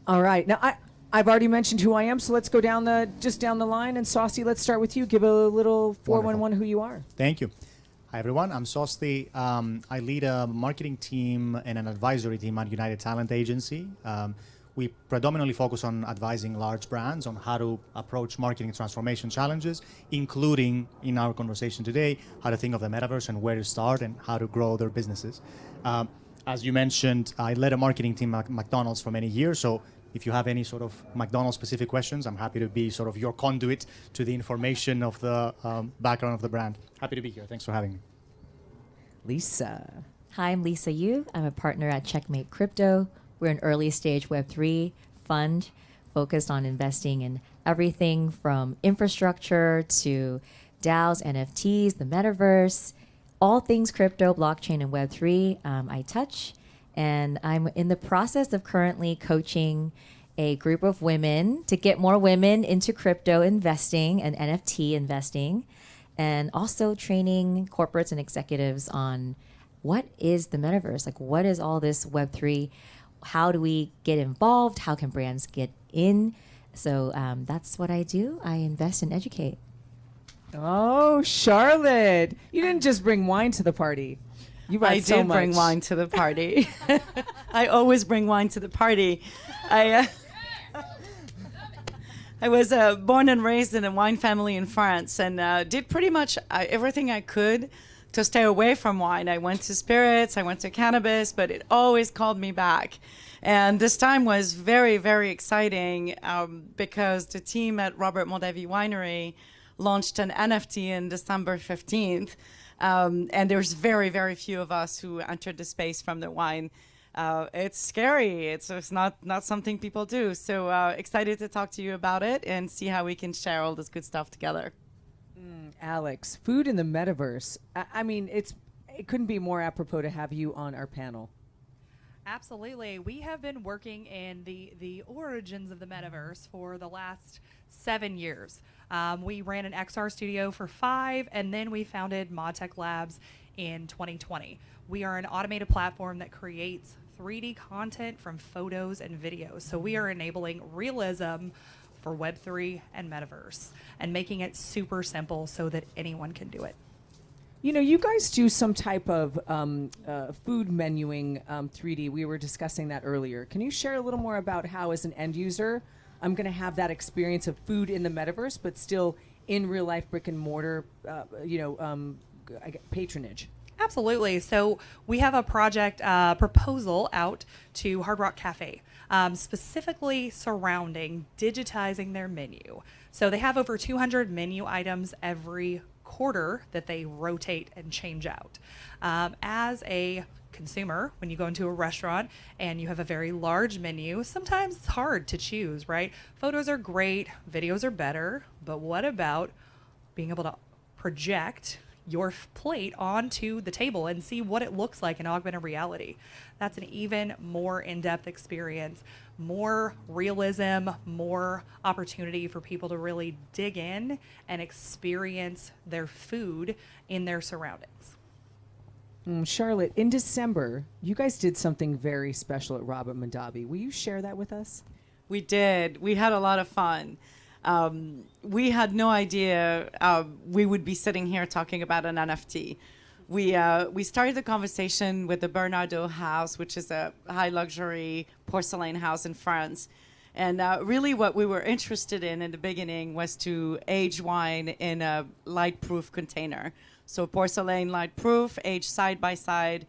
All right. Now, I've already mentioned who I am, so let's go down the line. And Sosti, let's start with you. Give a little 411 who you are. Thank you. Hi, everyone. I'm Sosti. I lead a marketing team and an advisory team at United Talent Agency. We predominantly focus on advising large brands on how to approach marketing transformation challenges, including, in our conversation today, how to think of the metaverse and where to start and how to grow their businesses. As you mentioned, I led a marketing team at McDonald's for many years, so if you have any sort of McDonald's-specific questions, I'm happy to be sort of your conduit to the information of the background of the brand. Happy to be here. Thanks for having me. Lisa. Hi, I'm Lisa Yu. I'm a partner at Checkmate Crypto. We're an early stage Web3 fund focused on investing in everything from infrastructure to DAOs, NFTs, the metaverse, all things crypto, blockchain, and Web3 I touch. And I'm in the process of currently coaching a group of women to get more women into crypto investing and NFT investing, and also training corporates and executives on what is the metaverse? Like, what is all this Web3? How do we get involved? How can brands get in? So that's what I do. I invest and educate. Oh, Charlotte. You didn't just bring wine to the party. You brought so much. I did bring wine to the party. I always bring wine to the party. I was born and raised in a wine family in France and did pretty much everything I could to stay away from wine. I went to spirits, I went to cannabis, but it always called me back. And this time was very, very exciting because the team at Robert Mondavi Winery launched an NFT in December 15th. And there's very, very few of us who entered the space from the wine. It's scary. It's not something people do. So excited to talk to you about it and see how we can share all this good stuff together. Alex, food in the metaverse. I mean, it couldn't be more apropos to have you on our panel. Absolutely. We have been working in the origins of the metaverse for the last 7 years. We ran an XR studio for 5, and then we founded ModTech Labs in 2020. We are an automated platform that creates 3D content from photos and videos. So we are enabling realism for Web3 and metaverse and making it super simple so that anyone can do it. You know, you guys do some type of food menuing 3D. We were discussing that earlier. Can you share a little more about how, as an end user, I'm going to have that experience of food in the metaverse, but still in real life brick and mortar, patronage? Absolutely. So we have a project proposal out to Hard Rock Cafe, specifically surrounding digitizing their menu. So they have over 200 menu items every quarter that they rotate and change out. As a consumer, when you go into a restaurant and you have a very large menu, sometimes it's hard to choose, right? Photos are great, videos are better, but what about being able to project your plate onto the table and see what it looks like in augmented reality? That's an even more in-depth experience, more realism, more opportunity for people to really dig in and experience their food in their surroundings. Charlotte, in December, you guys did something very special at Robert Mondavi. Will you share that with us? We did. We had a lot of fun. We had no idea we would be sitting here talking about an NFT. We started the conversation with the Bernardo house, which is a high luxury porcelain house in France. And really what we were interested in the beginning was to age wine in a light-proof container. So porcelain light-proof, aged side by side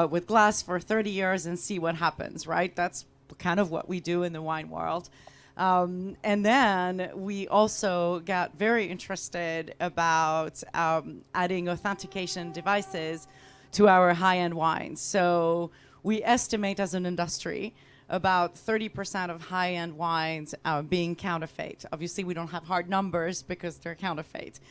with glass for 30 years and see what happens, right? That's kind of what we do in the wine world. And then we also got very interested about adding authentication devices to our high-end wines. So we estimate as an industry about 30% of high-end wines being counterfeit. Obviously, we don't have hard numbers because they're counterfeit.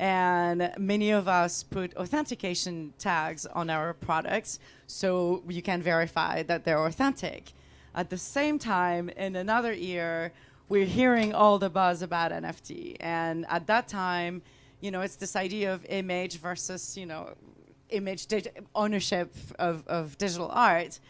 And many of us put authentication tags on our products so you can verify that they're authentic. At the same time, in another year, we're hearing all the buzz about NFT. And at that time, you know, it's this idea of image versus, you know, ownership of digital art.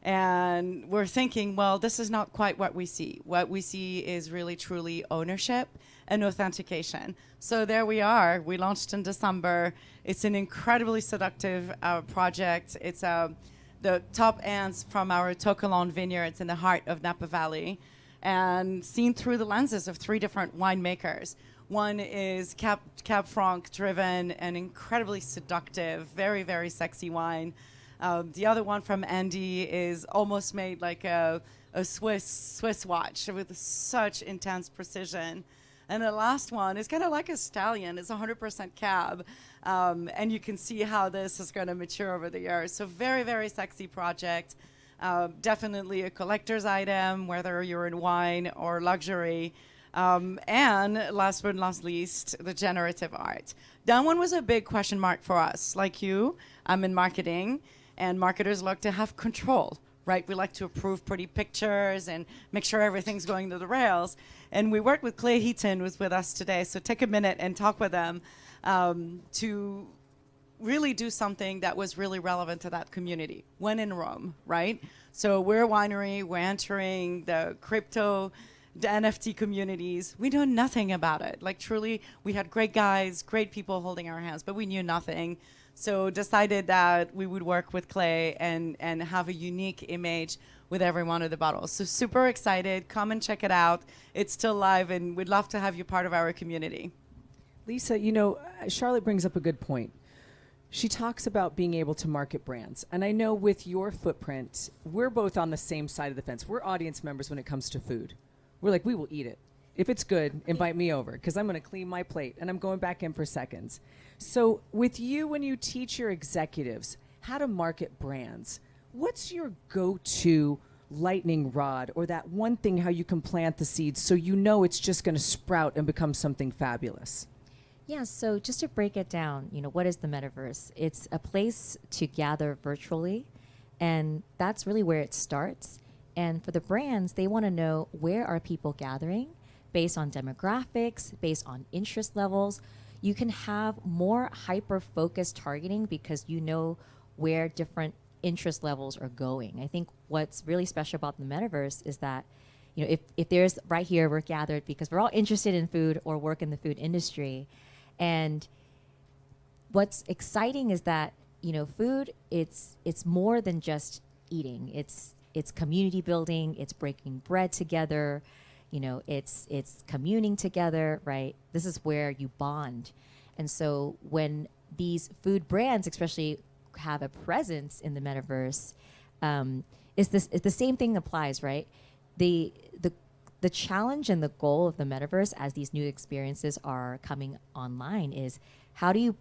And we're thinking, well, this is not quite what we see. What we see is really truly ownership and authentication. So there we are. We launched in December. It's an incredibly seductive project. It's the top ends from our Tocolon vineyards in the heart of Napa Valley, and seen through the lenses of 3 different winemakers. One is Cab Franc driven, an incredibly seductive, very, very sexy wine. The other one from Andy is almost made like a Swiss watch with such intense precision. And the last one is kind of like a stallion. It's 100% cab. And you can see how this is going to mature over the years. So very, very sexy project. Definitely a collector's item, whether you're in wine or luxury. And last but not least, the generative art. That one was a big question mark for us. Like you, I'm in marketing, and marketers like to have control, right? We like to approve pretty pictures and make sure everything's going to the rails. And we worked with Clay Heaton, who's with us today. So take a minute and talk with them to really do something that was really relevant to that community when in Rome, right? So we're a winery, we're entering the crypto, the NFT communities. We know nothing about it. Like truly, we had great guys, great people holding our hands, but we knew nothing. So decided that we would work with Clay and have a unique image with every one of the bottles. So super excited. Come and check it out. It's still live, and we'd love to have you part of our community. Lisa, Charlotte brings up a good point. She talks about being able to market brands. And I know with your footprint, we're both on the same side of the fence. We're audience members when it comes to food. We're like, we will eat it. If it's good, invite me over, because I'm going to clean my plate and I'm going back in for seconds. So with you, when you teach your executives how to market brands, what's your go-to lightning rod, or that one thing how you can plant the seeds so you know it's just going to sprout and become something fabulous? Yeah, so just to break it down, what is the metaverse? It's a place to gather virtually, and that's really where it starts. And for the brands, they want to know, where are people gathering based on demographics, based on interest levels. You can have more hyper-focused targeting because you know where different interest levels are going. I think what's really special about the metaverse is that, if there's right here, we're gathered because we're all interested in food or work in the food industry. And what's exciting is that, food, it's more than just eating. It's community building, it's breaking bread together, it's communing together, right? This is where you bond. And so when these food brands especially have a presence in the metaverse, it's the same thing applies, right? The challenge and the goal of the metaverse as these new experiences are coming online is, how do you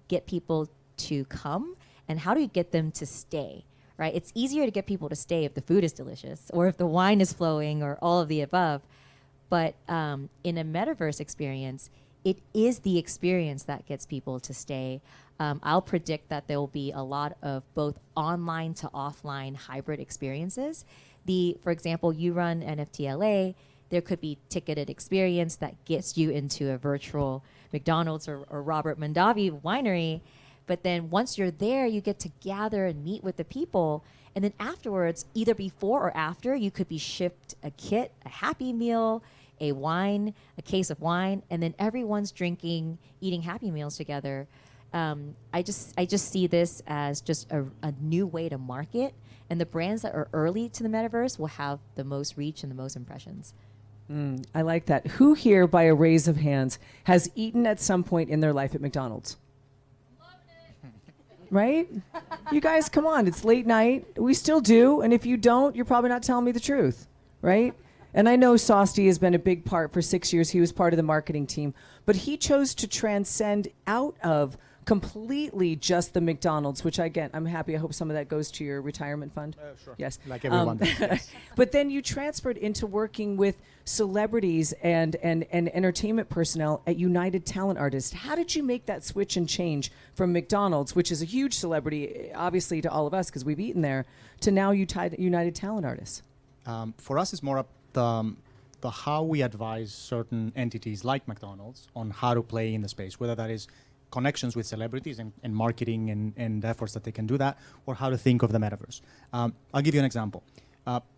get people to come and how do you get them to stay, right? It's easier to get people to stay if the food is delicious or if the wine is flowing or all of the above. But in a metaverse experience, it is the experience that gets people to stay. I'll predict that there will be a lot of both online to offline hybrid experiences. For example, you run NFT LA, there could be ticketed experience that gets you into a virtual McDonald's or Robert Mondavi winery. But then once you're there, you get to gather and meet with the people. And then afterwards, either before or after, you could be shipped a kit, a Happy Meal, a wine, a case of wine, and then everyone's drinking, eating Happy Meals together. I just see this as just a new way to market. And the brands that are early to the metaverse will have the most reach and the most impressions. I like that. Who here, by a raise of hands, has eaten at some point in their life at McDonald's? Right? You guys, come on. It's late night. We still do. And if you don't, you're probably not telling me the truth. Right? And I know Sosti has been a big part for 6 years. He was part of the marketing team. But he chose to transcend out of completely just the McDonald's, which again, I'm happy. I hope some of that goes to your retirement fund. Sure. Yes. Like everyone does. Yes. But then you transferred into working with celebrities and entertainment personnel at United Talent Artists. How did you make that switch and change from McDonald's, which is a huge celebrity, obviously to all of us because we've eaten there, to now United Talent Artists? For us, it's more up the how we advise certain entities like McDonald's on how to play in the space, whether that is connections with celebrities and marketing and the efforts that they can do that, or how to think of the metaverse. I'll give you an example.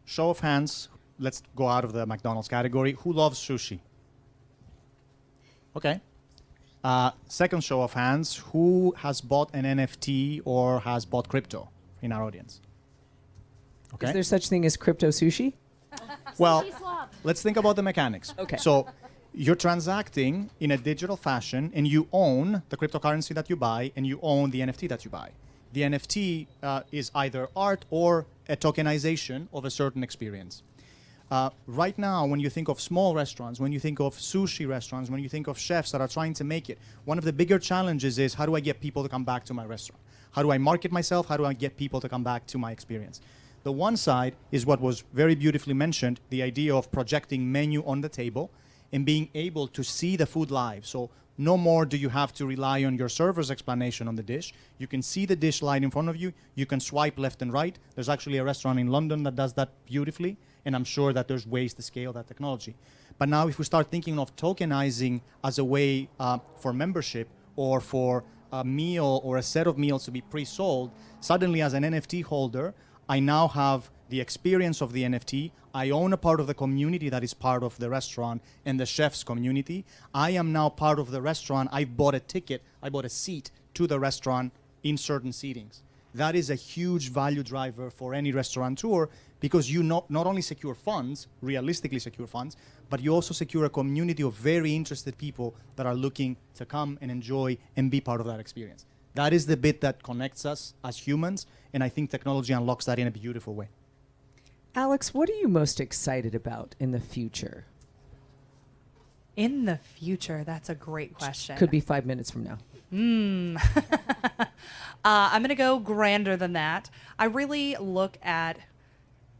Show of hands, let's go out of the McDonald's category. Who loves sushi? Okay. Second show of hands, who has bought an NFT or has bought crypto in our audience? Okay. Is there such thing as crypto sushi? Well, let's think about the mechanics. Okay. So you're transacting in a digital fashion and you own the cryptocurrency that you buy and you own the NFT that you buy. The NFT is either art or a tokenization of a certain experience. Right now, when you think of small restaurants, when you think of sushi restaurants, when you think of chefs that are trying to make it, one of the bigger challenges is how do I get people to come back to my restaurant? How do I market myself? How do I get people to come back to my experience? The one side is what was very beautifully mentioned, the idea of projecting menu on the table and being able to see the food live. So no more do you have to rely on your server's explanation on the dish. You can see the dish live in front of you. You can swipe left and right. There's actually a restaurant in London that does that beautifully, and I'm sure that there's ways to scale that technology. But now if we start thinking of tokenizing as a way for membership or for a meal or a set of meals to be pre-sold, suddenly as an NFT holder, I now have the experience of the NFT. I own a part of the community that is part of the restaurant and the chef's community. I am now part of the restaurant. I bought a ticket. I bought a seat to the restaurant in certain seatings. That is a huge value driver for any restaurateur because you not only secure funds, realistically secure funds, but you also secure a community of very interested people that are looking to come and enjoy and be part of that experience. That is the bit that connects us as humans, and I think technology unlocks that in a beautiful way. Alex, what are you most excited about in the future? In the future, that's a great question. Could be 5 minutes from now. I'm going to go grander than that. I really look at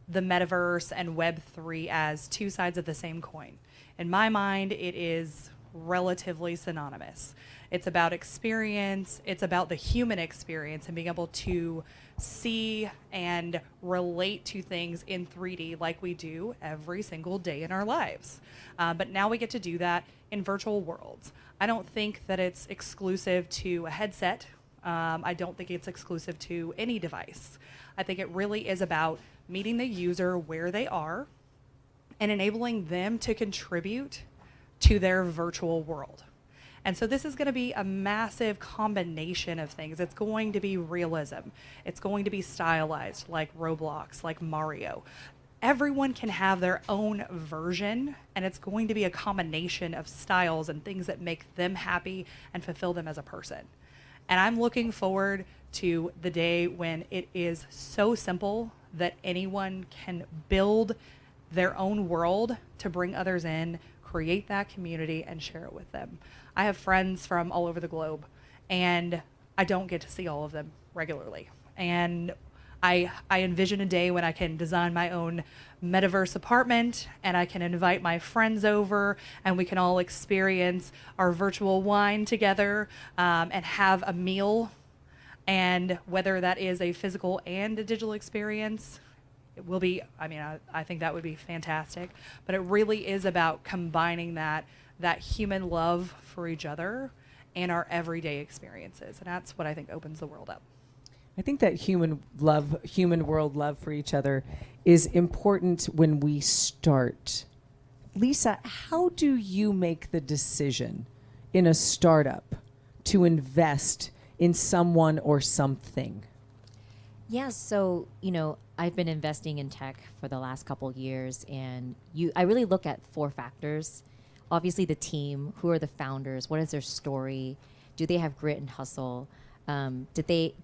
the metaverse and Web3 as two sides of the same coin. In my mind, it is relatively synonymous. It's about experience. It's about the human experience and being able to see and relate to things in 3D like we do every single day in our lives. But now we get to do that in virtual worlds. I don't think that it's exclusive to a headset. I don't think it's exclusive to any device. I think it really is about meeting the user where they are and enabling them to contribute to their virtual world. And so this is going to be a massive combination of things. It's going to be realism. It's going to be stylized like Roblox, like Mario. Everyone can have their own version, and it's going to be a combination of styles and things that make them happy and fulfill them as a person. And I'm looking forward to the day when it is so simple that anyone can build their own world to bring others in, create that community, and share it with them. I have friends from all over the globe, and I don't get to see all of them regularly. And I envision a day when I can design my own metaverse apartment and I can invite my friends over and we can all experience our virtual wine together and have a meal. And whether that is a physical and a digital experience, it will be, I think that would be fantastic. But it really is about combining that human love for each other and our everyday experiences. And that's what I think opens the world up. I think that human world love for each other is important when we start. Lisa, how do you make the decision in a startup to invest in someone or something? Yeah, so, I've been investing in tech for the last couple years, and I really look at 4 factors. Obviously, the team, who are the founders, what is their story, do they have grit and hustle? Did they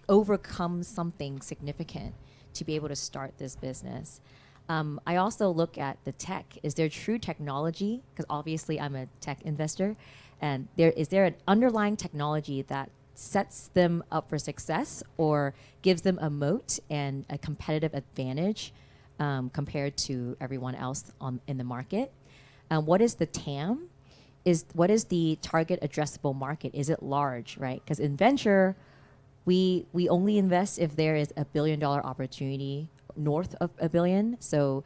overcome something significant to be able to start this business? I also look at the tech. Is there true technology? Because obviously I'm a tech investor. And is there an underlying technology that sets them up for success or gives them a moat and a competitive advantage compared to everyone else in the market? What is the TAM? What is the target addressable market? Is it large, right? Because in venture, we only invest if there is $1 billion opportunity north of $1 billion. So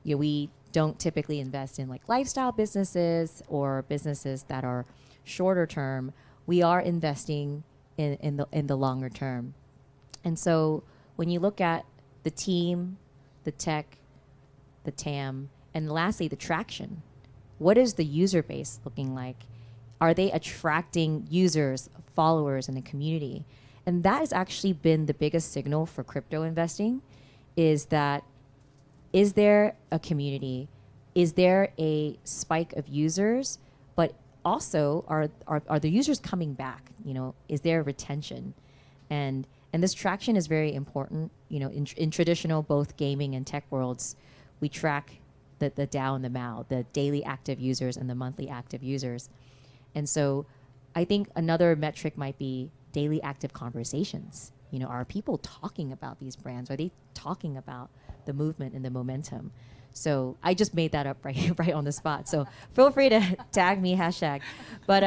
we don't typically invest in like lifestyle businesses or businesses that are shorter term. we are investing in the longer term. And so when you look at the team, the tech, the TAM, and lastly, the traction, what is the user base looking like? Are they attracting users, followers in the community? And that has actually been the biggest signal for crypto investing, is that, is there a community? Is there a spike of users? But also, are the users coming back? You know, is there retention? And this traction is very important. You know, in traditional both gaming and tech worlds, we track the DAU and the MAU, the daily active users and the monthly active users. And so I think another metric might be daily active conversations. You know, are people talking about these brands? Are they talking about the movement and the momentum? So I just made that up right on the spot. So feel free to tag me, hashtag. But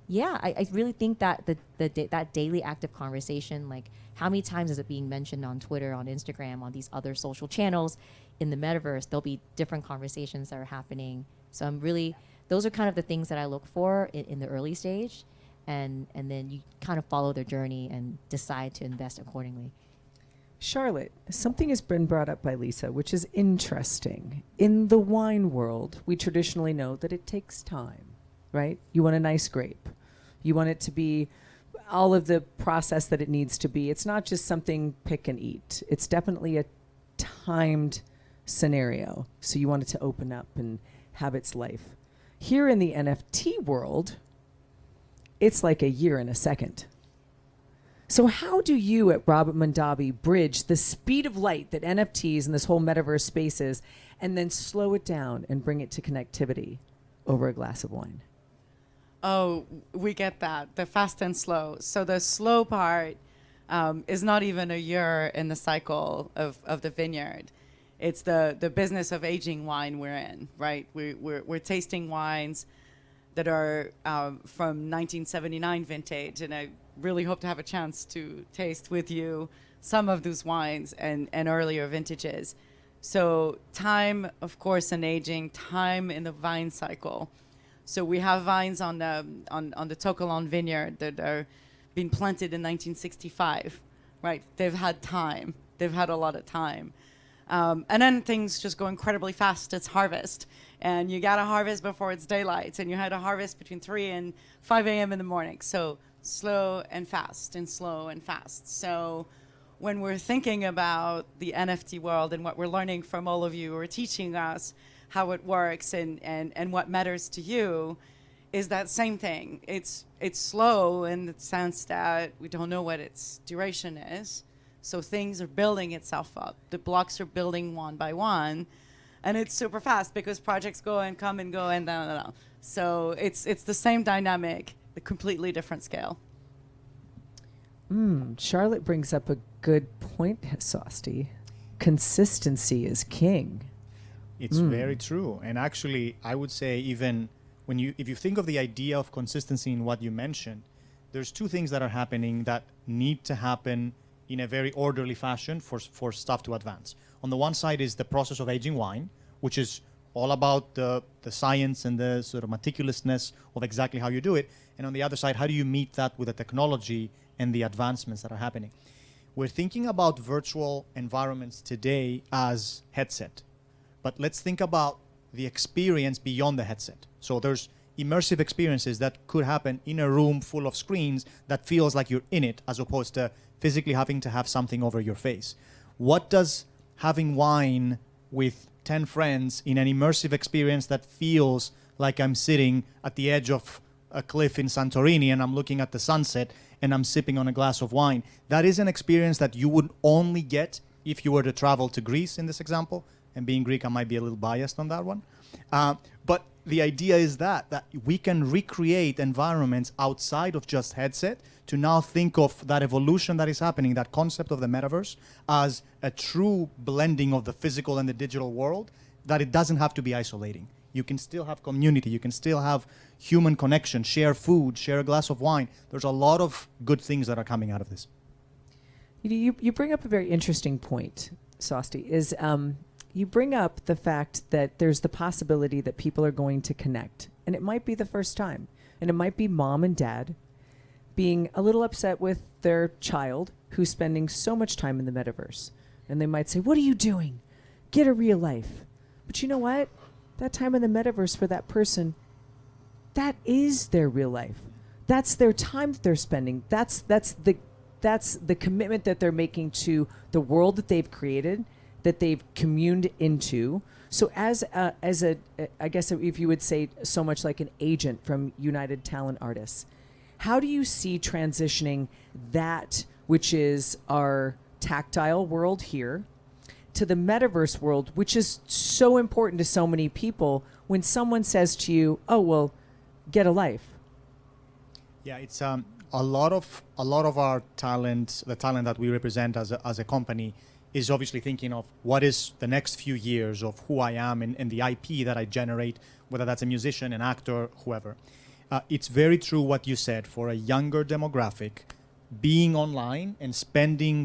yeah, I really think that that daily active conversation, like how many times is it being mentioned on Twitter, on Instagram, on these other social channels, in the metaverse, there'll be different conversations that are happening. So I'm really, those are kind of the things that I look for in the early stage. And then you kind of follow their journey and decide to invest accordingly. Charlotte, something has been brought up by Lisa, which is interesting. In the wine world, we traditionally know that it takes time, right? You want a nice grape. You want it to be all of the process that it needs to be. It's not just something pick and eat. It's definitely a timed scenario. So you want it to open up and have its life. Here in the NFT world, it's like a year and a second. So how do you at Robert Mondavi bridge the speed of light that NFTs and this whole metaverse space is, and then slow it down and bring it to connectivity over a glass of wine? Oh, we get that, the fast and slow. So the slow part is not even a year in the cycle of the vineyard. It's the business of aging wine we're in, right? We're tasting wines that are from 1979 vintage, and I really hope to have a chance to taste with you some of those wines and earlier vintages. So time, of course, and aging, time in the vine cycle. So we have vines on the Tocolon vineyard that are being planted in 1965, right? They've had time. They've had a lot of time. And then things just go incredibly fast. It's harvest. And you got to harvest before it's daylight. And you had to harvest between 3 and 5 a.m. in the morning. So slow and fast and slow and fast. So when we're thinking about the NFT world and what we're learning from all of you who are teaching us how it works and what matters to you, is that same thing. It's slow in the sense that we don't know what its duration is. So things are building itself up. The blocks are building one by one. And it's super fast because projects go and come and go and no. So it's the same dynamic, a completely different scale. Charlotte brings up a good point, Sosti. Consistency is king. It's very true. And actually, I would say even if you think of the idea of consistency in what you mentioned, there's two things that are happening that need to happen in a very orderly fashion for stuff to advance. On the one side is the process of aging wine, which is all about the science and the sort of meticulousness of exactly how you do it. And on the other side, how do you meet that with the technology and the advancements that are happening? We're thinking about virtual environments today as headset. But let's think about the experience beyond the headset. So there's immersive experiences that could happen in a room full of screens that feels like you're in it, as opposed to physically having to have something over your face. What does having wine with 10 friends in an immersive experience that feels like I'm sitting at the edge of a cliff in Santorini and I'm looking at the sunset and I'm sipping on a glass of wine? That is an experience that you would only get if you were to travel to Greece in this example. And being Greek, I might be a little biased on that one. But the idea is that we can recreate environments outside of just headset to now think of that evolution that is happening, that concept of the metaverse, as a true blending of the physical and the digital world, that it doesn't have to be isolating. You can still have community. You can still have human connection, share food, share a glass of wine. There's a lot of good things that are coming out of this. You bring up a very interesting point, Sosti, is you bring up the fact that there's the possibility that people are going to connect. And it might be the first time. And it might be mom and dad being a little upset with their child who's spending so much time in the metaverse. And they might say, "What are you doing? Get a real life." But you know what? That time in the metaverse for that person, that is their real life. That's their time that they're spending. That's the commitment that they're making to the world that they've created, that they've communed into. So as a I guess if you would say so much like an agent from United Talent Artists, how do you see transitioning that, which is our tactile world here, to the metaverse world, which is so important to so many people, when someone says to you, "Oh, well, get a life"? Yeah, it's a lot of our talent, the talent that we represent as a company, is obviously thinking of what is the next few years of who I am and the IP that I generate, whether that's a musician, an actor, whoever. It's very true what you said. For a younger demographic, being online and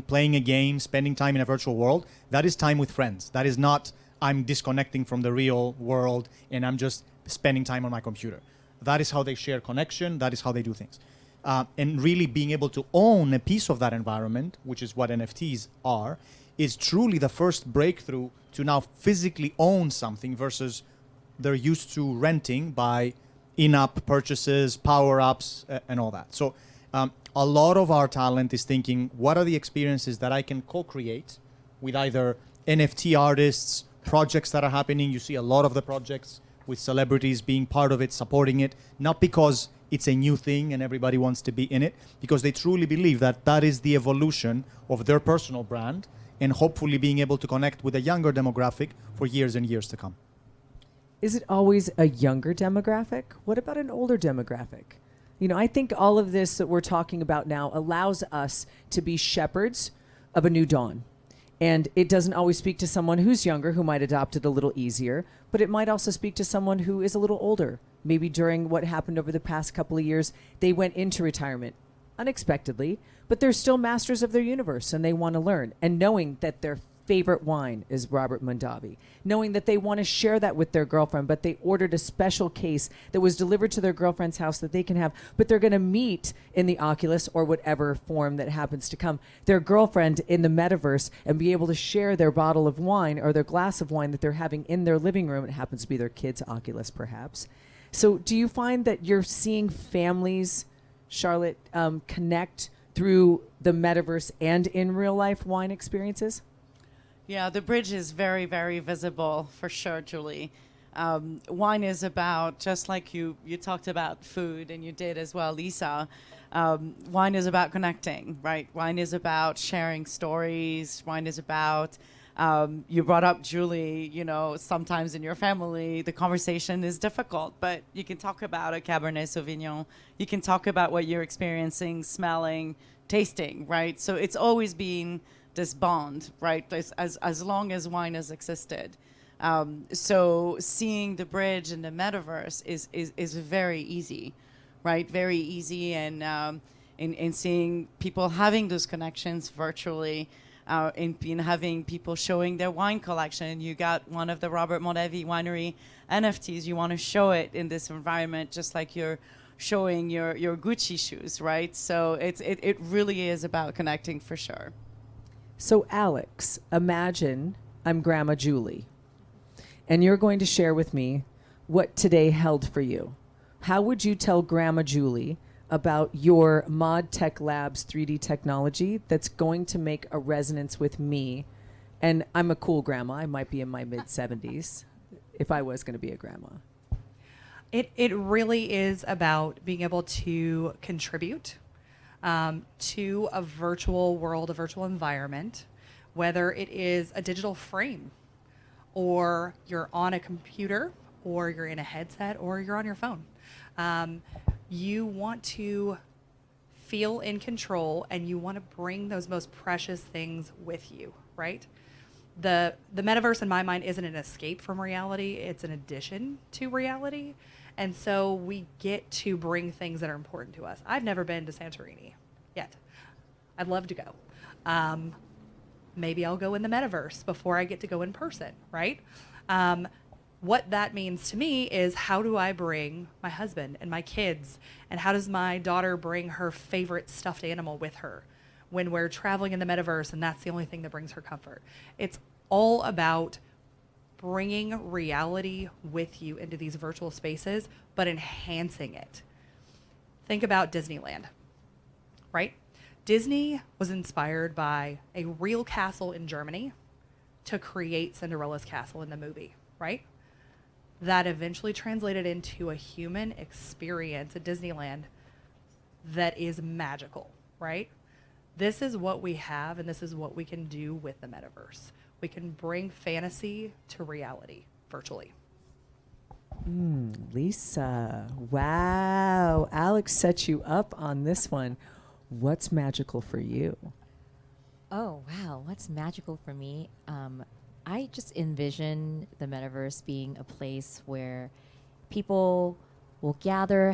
playing a game, spending time in a virtual world, that is time with friends. That is not I'm disconnecting from the real world and I'm just spending time on my computer. That is how they share connection. That is how they do things. And really being able to own a piece of that environment, which is what NFTs are, is truly the first breakthrough to now physically own something versus they're used to renting by in-app purchases, power-ups, and all that. So a lot of our talent is thinking, what are the experiences that I can co-create with either NFT artists, projects that are happening. You see a lot of the projects with celebrities being part of it, supporting it, not because it's a new thing and everybody wants to be in it, because they truly believe that that is the evolution of their personal brand, and hopefully being able to connect with a younger demographic for years and years to come. Is it always a younger demographic? What about an older demographic? You know, I think all of this that we're talking about now allows us to be shepherds of a new dawn. And it doesn't always speak to someone who's younger, who might adopt it a little easier, but it might also speak to someone who is a little older. Maybe during what happened over the past couple of years, they went into retirement unexpectedly, but they're still masters of their universe and they want to learn. And knowing that their favorite wine is Robert Mondavi, knowing that they want to share that with their girlfriend, but they ordered a special case that was delivered to their girlfriend's house that they can have, but they're going to meet in the Oculus or whatever form that happens to come, their girlfriend in the metaverse, and be able to share their bottle of wine or their glass of wine that they're having in their living room. It happens to be their kid's Oculus, perhaps. So do you find that you're seeing families, Charlotte, connect through the metaverse and in real life wine experiences? Yeah, the bridge is very, very visible for sure, Julie. Wine is about, just like you talked about food, and you did as well, Lisa, wine is about connecting, right? Wine is about sharing stories. Wine is about, you brought up, Julie, you know, sometimes in your family, the conversation is difficult, but you can talk about a Cabernet Sauvignon. You can talk about what you're experiencing, smelling, tasting, right? So it's always been this bond, right? As long as wine has existed. So seeing the bridge in the metaverse is very easy, right? Very easy, and in seeing people having those connections virtually, in having people showing their wine collection. You got one of the Robert Mondavi winery NFTs. You want to show it in this environment, just like you're showing your Gucci shoes, right? So it really is about connecting for sure. So Alex, imagine I'm Grandma Julie, and you're going to share with me what today held for you. How would you tell Grandma Julie about your Mod Tech Labs 3D technology that's going to make a resonance with me? And I'm a cool grandma. I might be in my mid-70s if I was going to be a grandma. It really is about being able to contribute to a virtual world, a virtual environment, whether it is a digital frame, or you're on a computer, or you're in a headset, or you're on your phone. You want to feel in control, and you want to bring those most precious things with you, right? The metaverse, in my mind, isn't an escape from reality. It's an addition to reality. And so we get to bring things that are important to us. I've never been to Santorini yet. I'd love to go. Maybe I'll go in the metaverse before I get to go in person, right? What that means to me is, how do I bring my husband and my kids, and how does my daughter bring her favorite stuffed animal with her when we're traveling in the metaverse and that's the only thing that brings her comfort? It's all about bringing reality with you into these virtual spaces, but enhancing it. Think about Disneyland, right? Disney was inspired by a real castle in Germany to create Cinderella's castle in the movie, right? That eventually translated into a human experience at Disneyland that is magical, right? This is what we have, and this is what we can do with the metaverse. We can bring fantasy to reality virtually. Lisa, wow. Alex set you up on this one. What's magical for you? Oh, wow. What's magical for me? I just envision the metaverse being a place where people will gather,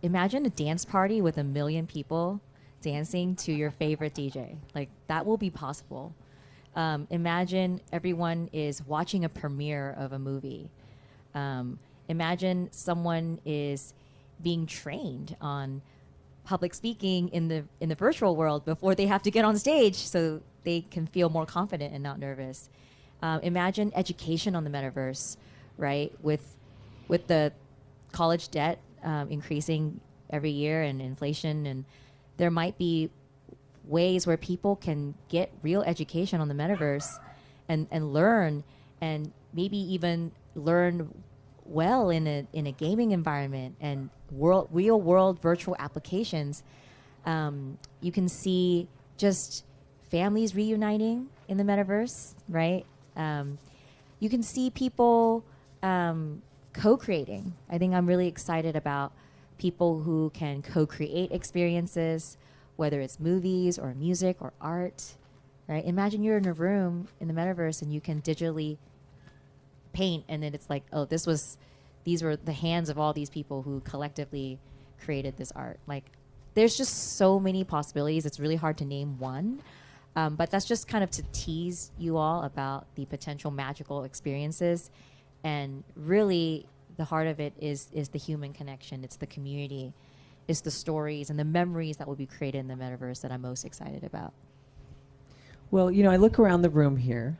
imagine a dance party with 1 million people dancing to your favorite DJ. Like, that will be possible. Imagine everyone is watching a premiere of a movie. Imagine someone is being trained on public speaking in the virtual world before they have to get on stage, so they can feel more confident and not nervous. Imagine education on the metaverse, right? With the college debt increasing every year and inflation, and there might be ways where people can get real education on the metaverse and learn, and maybe even learn well in a gaming environment and real world virtual applications. You can see just families reuniting in the metaverse, right? You can see people co-creating. I think I'm really excited about people who can co-create experiences, whether it's movies or music or art, right? Imagine you're in a room in the metaverse and you can digitally paint, and then it's like, oh, these were the hands of all these people who collectively created this art. Like, there's just so many possibilities. It's really hard to name one. But that's just kind of to tease you all about the potential magical experiences. And really, the heart of it is the human connection. It's the community. It's the stories and the memories that will be created in the metaverse that I'm most excited about. Well, I look around the room here,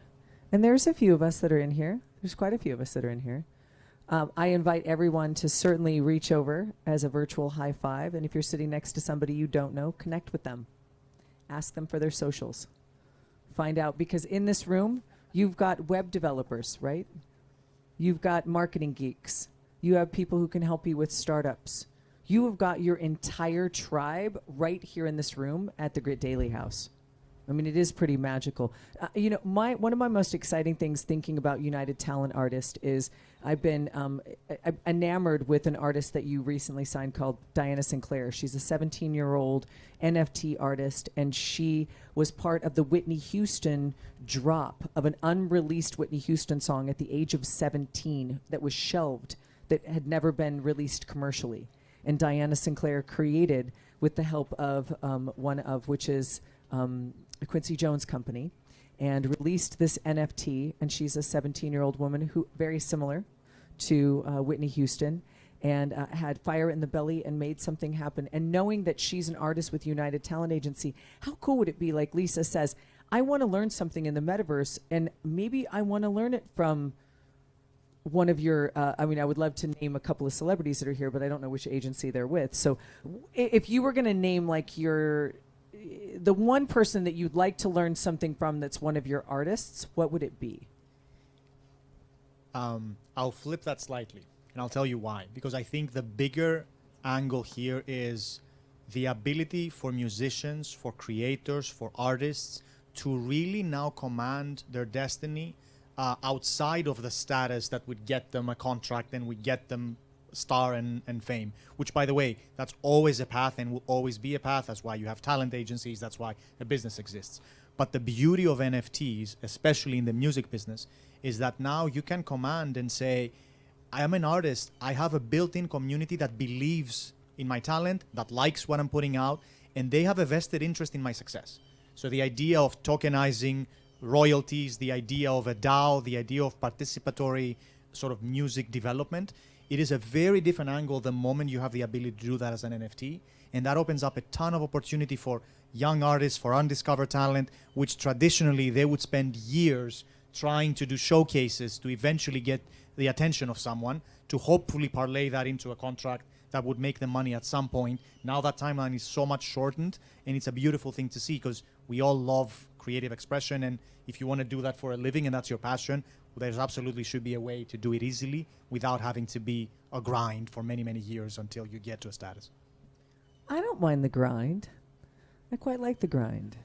and there's a few of us that are in here. There's quite a few of us that are in here. I invite everyone to certainly reach over as a virtual high five. And if you're sitting next to somebody you don't know, connect with them. Ask them for their socials. Find out, because in this room, you've got web developers, right? You've got marketing geeks. You have people who can help you with startups. You have got your entire tribe right here in this room at the Grit Daily House. I mean, it is pretty magical. One of my most exciting things thinking about United Talent Artist is I've been enamored with an artist that you recently signed called Diana Sinclair. She's a 17-year-old NFT artist, and she was part of the Whitney Houston drop of an unreleased Whitney Houston song at the age of 17 that was shelved, that had never been released commercially. And Diana Sinclair created, with the help of which is Quincy Jones Company, and released this NFT. And she's a 17-year-old woman who very similar to Whitney Houston, and had fire in the belly and made something happen. And knowing that she's an artist with United Talent Agency, how cool would it be, like Lisa says, I want to learn something in the metaverse, and maybe I want to learn it from one of your, I would love to name a couple of celebrities that are here, but I don't know which agency they're with. So if you were going to name like the one person that you'd like to learn something from that's one of your artists, what would it be? I'll flip that slightly, and I'll tell you why. Because I think the bigger angle here is the ability for musicians, for creators, for artists to really now command their destiny outside of the status that would get them a contract and would get them star and fame, which, by the way, that's always a path and will always be a path. That's why you have talent agencies. That's why a business exists. But the beauty of NFTs, especially in the music business, is that now you can command and say, I am an artist. I have a built-in community that believes in my talent, that likes what I'm putting out, and they have a vested interest in my success. So the idea of tokenizing royalties, the idea of a DAO, the idea of participatory sort of music development, it is a very different angle the moment you have the ability to do that as an NFT. And that opens up a ton of opportunity for young artists, for undiscovered talent, which traditionally they would spend years trying to do showcases to eventually get the attention of someone, to hopefully parlay that into a contract that would make them money at some point. Now that timeline is so much shortened, and it's a beautiful thing to see, because we all love creative expression, and if you want to do that for a living and that's your passion, there's absolutely should be a way to do it easily without having to be a grind for many, many years until you get to a status. I don't mind the grind. I quite like the grind.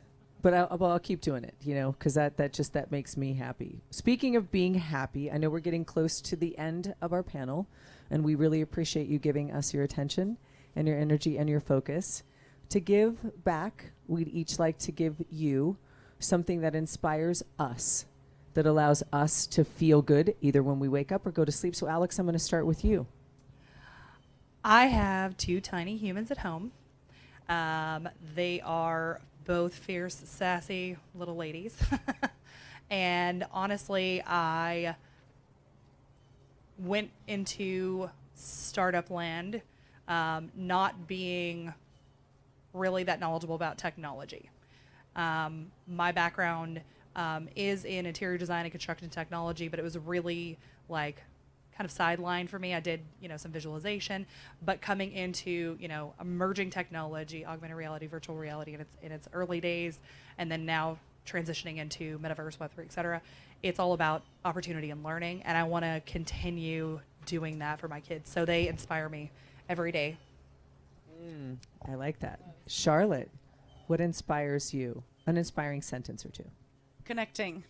But I'll keep doing it, you know, because that makes me happy. Speaking of being happy, I know we're getting close to the end of our panel, and we really appreciate you giving us your attention and your energy and your focus. To give back, we'd each like to give you something that inspires us, that allows us to feel good, either when we wake up or go to sleep. So, Alex, I'm going to start with you. I have 2 tiny humans at home. They are both fierce, sassy little ladies. And honestly, I went into startup land not being really that knowledgeable about technology. My background is in interior design and construction technology, but it was really like kind of sideline for me. I did, some visualization, but coming into, emerging technology, augmented reality, virtual reality in its early days, and then now transitioning into Metaverse, Web3, et cetera, it's all about opportunity and learning, and I want to continue doing that for my kids. So they inspire me every day. I like that. Charlotte, what inspires you? An inspiring sentence or two. Connecting.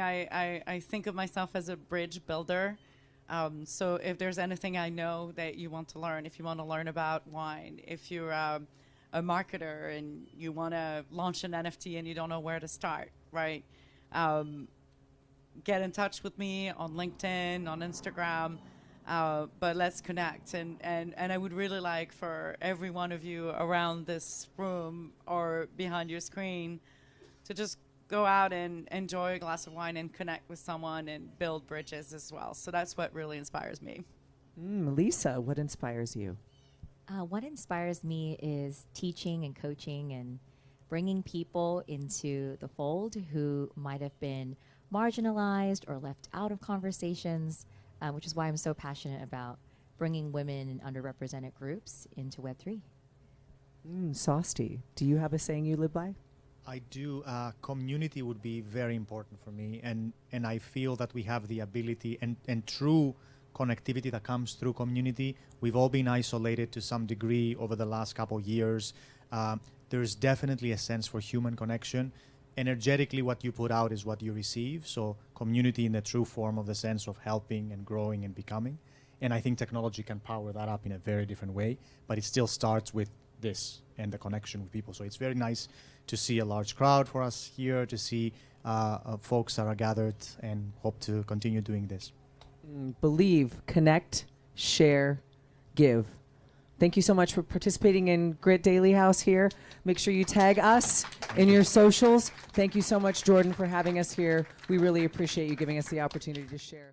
I think of myself as a bridge builder. So if there's anything I know that you want to learn, if you want to learn about wine, if you're a marketer and you want to launch an NFT and you don't know where to start, right? Get in touch with me on LinkedIn, on Instagram, but let's connect. And I would really like for every one of you around this room or behind your screen to just go out and enjoy a glass of wine and connect with someone and build bridges as well. So that's what really inspires me. Lisa, what inspires you? What inspires me is teaching and coaching and bringing people into the fold who might have been marginalized or left out of conversations, which is why I'm so passionate about bringing women and underrepresented groups into Web3. Sosti, do you have a saying you live by? I do. Community would be very important for me, and I feel that we have the ability and true connectivity that comes through community. We've all been isolated to some degree over the last couple years. There's definitely a sense for human connection. Energetically, what you put out is what you receive. So community in the true form of the sense of helping and growing and becoming. And I think technology can power that up in a very different way, but it still starts with this and the connection with people. So it's very nice to see a large crowd for us here, to see folks that are gathered, and hope to continue doing this. Believe, connect, share, give. Thank you so much for participating in Grit Daily House here. Make sure you tag us in your socials. Thank you so much, Jordan, for having us here. We really appreciate you giving us the opportunity to share.